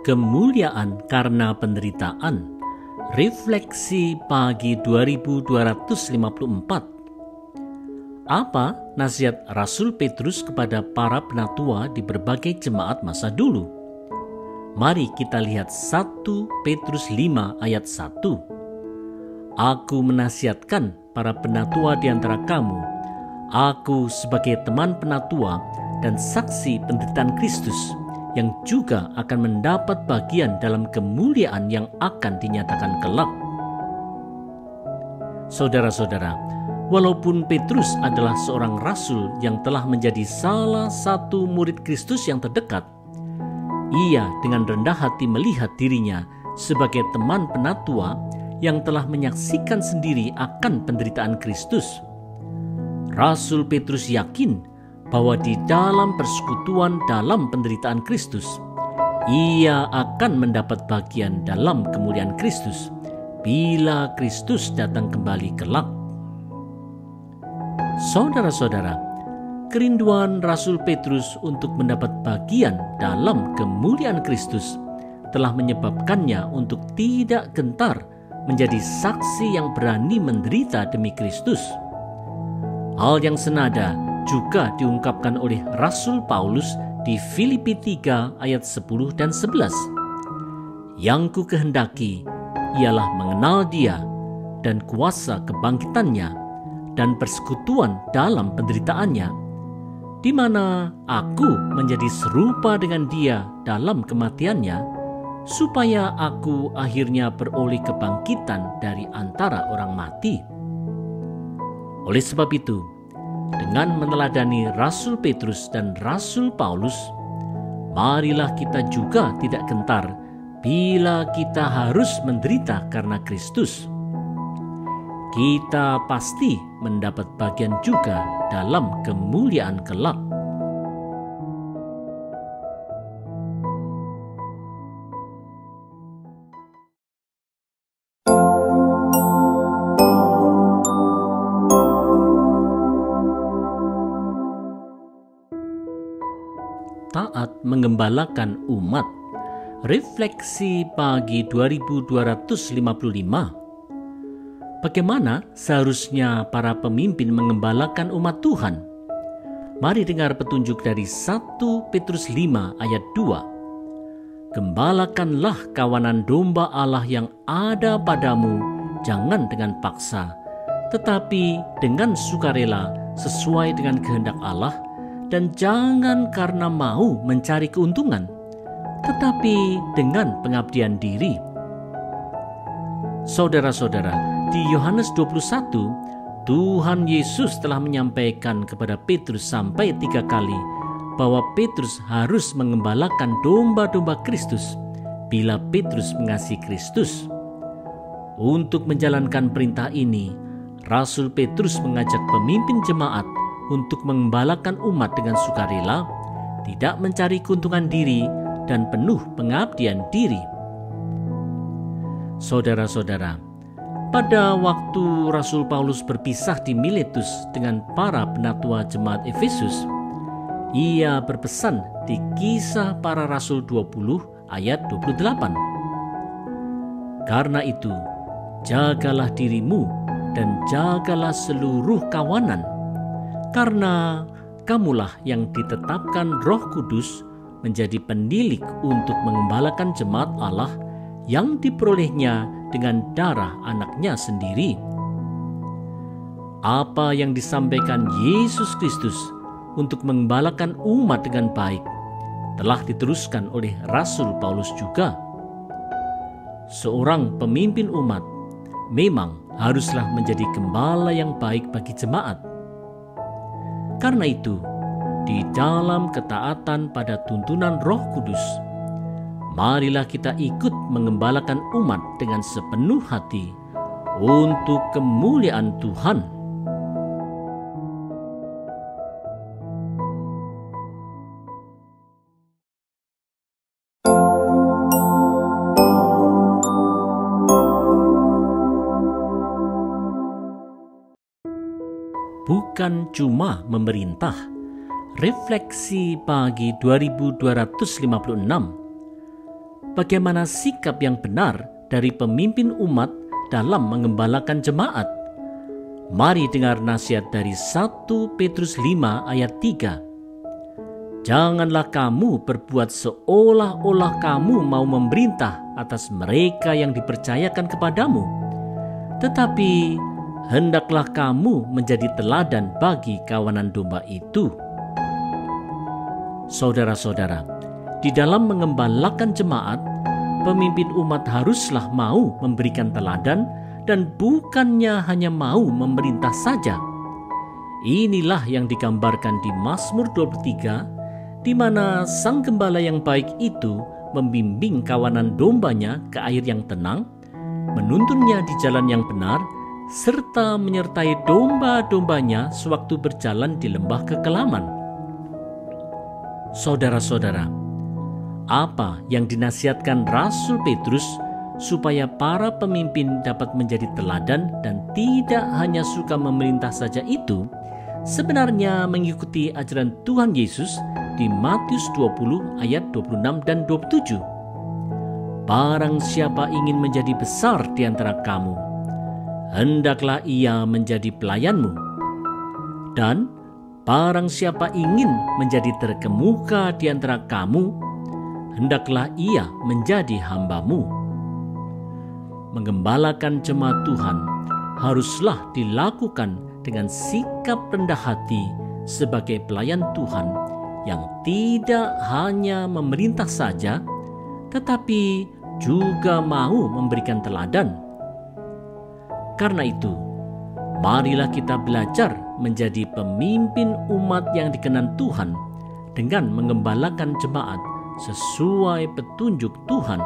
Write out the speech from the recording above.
Kemuliaan karena penderitaan. Refleksi pagi 2254. Apa nasihat Rasul Petrus kepada para penatua di berbagai jemaat masa dulu? Mari kita lihat 1 Petrus 5 ayat 1. Aku menasihatkan para penatua di antara kamu, aku sebagai teman penatua dan saksi penderitaan Kristus, yang juga akan mendapat bagian dalam kemuliaan yang akan dinyatakan kelak. Saudara-saudara, walaupun Petrus adalah seorang rasul yang telah menjadi salah satu murid Kristus yang terdekat, ia dengan rendah hati melihat dirinya sebagai teman penatua yang telah menyaksikan sendiri akan penderitaan Kristus. Rasul Petrus yakin bahwa di dalam persekutuan dalam penderitaan Kristus, ia akan mendapat bagian dalam kemuliaan Kristus bila Kristus datang kembali kelak. Saudara-saudara, kerinduan Rasul Petrus untuk mendapat bagian dalam kemuliaan Kristus telah menyebabkannya untuk tidak gentar menjadi saksi yang berani menderita demi Kristus. Hal yang senada juga diungkapkan oleh Rasul Paulus di Filipi 3 ayat 10 dan 11. Yang ku kehendaki ialah mengenal Dia dan kuasa kebangkitannya dan persekutuan dalam penderitaannya, di mana aku menjadi serupa dengan Dia dalam kematiannya, supaya aku akhirnya beroleh kebangkitan dari antara orang mati. Oleh sebab itu, dengan meneladani Rasul Petrus dan Rasul Paulus, marilah kita juga tidak gentar bila kita harus menderita karena Kristus. Kita pasti mendapat bagian juga dalam kemuliaan kelak. Taat menggembalakan umat. Refleksi pagi 2255. Bagaimana seharusnya para pemimpin menggembalakan umat Tuhan? Mari dengar petunjuk dari 1 Petrus 5 ayat 2. Gembalakanlah kawanan domba Allah yang ada padamu, jangan dengan paksa, tetapi dengan sukarela sesuai dengan kehendak Allah, dan jangan karena mau mencari keuntungan, tetapi dengan pengabdian diri. Saudara-saudara, di Yohanes 21, Tuhan Yesus telah menyampaikan kepada Petrus sampai 3 kali bahwa Petrus harus mengembalakan domba-domba Kristus bila Petrus mengasihi Kristus. Untuk menjalankan perintah ini, Rasul Petrus mengajak pemimpin jemaat untuk mengembalakan umat dengan sukarela, tidak mencari keuntungan diri, dan penuh pengabdian diri. Saudara-saudara, pada waktu Rasul Paulus berpisah di Miletus dengan para penatua jemaat Efesus, ia berpesan di Kisah Para Rasul 20 ayat 28. Karena itu, jagalah dirimu dan jagalah seluruh kawanan, karena kamulah yang ditetapkan Roh Kudus menjadi pendilik untuk mengembalakan jemaat Allah yang diperolehnya dengan darah anaknya sendiri. Apa yang disampaikan Yesus Kristus untuk mengembalakan umat dengan baik telah diteruskan oleh Rasul Paulus juga. Seorang pemimpin umat memang haruslah menjadi gembala yang baik bagi jemaat. Karena itu, di dalam ketaatan pada tuntunan Roh Kudus, marilah kita ikut mengembalakan umat dengan sepenuh hati untuk kemuliaan Tuhan. Bukan cuma memerintah. Refleksi pagi 2256. bagaimana sikap yang benar dari pemimpin umat dalam mengembalakan jemaat. Mari dengar nasihat dari 1 Petrus 5 ayat 3. Janganlah kamu berbuat seolah-olah kamu mau memerintah atas mereka yang dipercayakan kepadamu, tetapi hendaklah kamu menjadi teladan bagi kawanan domba itu. Saudara-saudara, di dalam mengembalakan jemaat, pemimpin umat haruslah mau memberikan teladan dan bukannya hanya mau memerintah saja. Inilah yang digambarkan di Mazmur 23, di mana sang gembala yang baik itu membimbing kawanan dombanya ke air yang tenang, menuntunnya di jalan yang benar, serta menyertai domba-dombanya sewaktu berjalan di lembah kekelaman. Saudara-saudara, apa yang dinasihatkan Rasul Petrus supaya para pemimpin dapat menjadi teladan dan tidak hanya suka memerintah saja itu, sebenarnya mengikuti ajaran Tuhan Yesus di Matius 20 ayat 26 dan 27. Barang siapa ingin menjadi besar di antara kamu, hendaklah ia menjadi pelayanmu. Dan barang siapa ingin menjadi terkemuka di antara kamu, hendaklah ia menjadi hambamu. Menggembalakan jemaat Tuhan haruslah dilakukan dengan sikap rendah hati sebagai pelayan Tuhan yang tidak hanya memerintah saja, tetapi juga mau memberikan teladan. Karena itu, marilah kita belajar menjadi pemimpin umat yang dikenan Tuhan dengan menggembalakan jemaat sesuai petunjuk Tuhan.